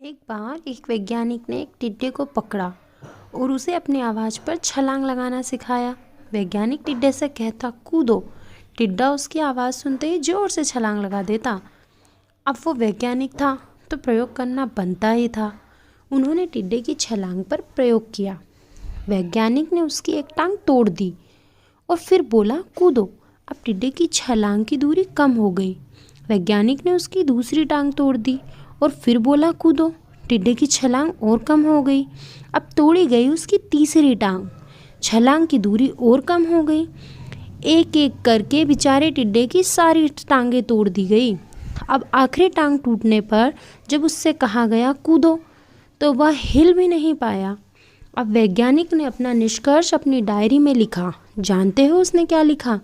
एक बार एक वैज्ञानिक ने एक टिड्डे को पकड़ा और उसे अपनी आवाज़ पर छलांग लगाना सिखाया। वैज्ञानिक टिड्डे से कहता, कूदो। टिड्डा उसकी आवाज़ सुनते ही जोर से छलांग लगा देता। अब वो वैज्ञानिक था तो प्रयोग करना बनता ही था। उन्होंने टिड्डे की छलांग पर प्रयोग किया। वैज्ञानिक ने उसकी एक टांग तोड़ दी और फिर बोला, कूदो। अब टिड्डे की छलांग की दूरी कम हो गई। वैज्ञानिक ने उसकी दूसरी टांग तोड़ दी और फिर बोला, कूदो। टिड्डे की छलांग और कम हो गई। अब तोड़ी गई उसकी तीसरी टांग। छलांग की दूरी और कम हो गई। एक एक करके बेचारे टिड्डे की सारी टांगें तोड़ दी गई। अब आखिरी टांग टूटने पर जब उससे कहा गया, कूदो, तो वह हिल भी नहीं पाया। अब वैज्ञानिक ने अपना निष्कर्ष अपनी डायरी में लिखा। जानते हो उसने क्या लिखा?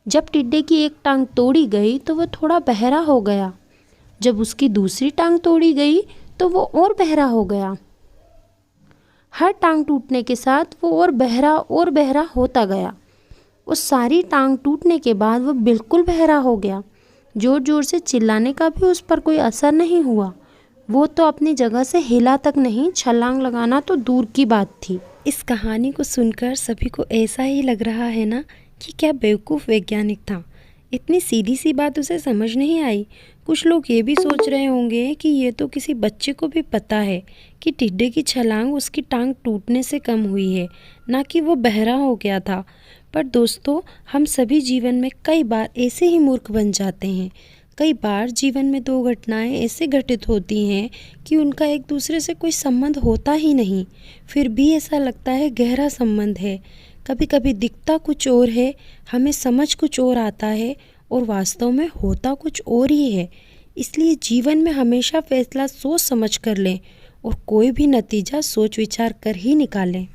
जब टिड्डे की एक टांग तोड़ी गई तो वह थोड़ा बहरा हो गया। जब उसकी दूसरी टांग तोड़ी गई तो वो और बहरा हो गया। हर टांग टूटने के साथ वो और बहरा होता गया। उस सारी टांग टूटने के बाद वो बिल्कुल बहरा हो गया। जोर जोर से चिल्लाने का भी उस पर कोई असर नहीं हुआ। वो तो अपनी जगह से हिला तक नहीं, छलांग लगाना तो दूर की बात थी। इस कहानी को सुनकर सभी को ऐसा ही लग रहा है ना कि क्या बेवकूफ़ वैज्ञानिक था। इतनी सीधी सी बात उसे समझ नहीं आई। कुछ लोग ये भी सोच रहे होंगे कि ये तो किसी बच्चे को भी पता है कि टिड्डे की छलांग उसकी टांग टूटने से कम हुई है, ना कि वो बहरा हो गया था। पर दोस्तों, हम सभी जीवन में कई बार ऐसे ही मूर्ख बन जाते हैं। कई बार जीवन में दो घटनाएं ऐसे घटित होती हैं कि उनका एक दूसरे से कोई संबंध होता ही नहीं, फिर भी ऐसा लगता है गहरा संबंध है। कभी कभी दिखता कुछ और है, हमें समझ कुछ और आता है और वास्तव में होता कुछ और ही है। इसलिए जीवन में हमेशा फैसला सोच समझ कर लें और कोई भी नतीजा सोच विचार कर ही निकालें।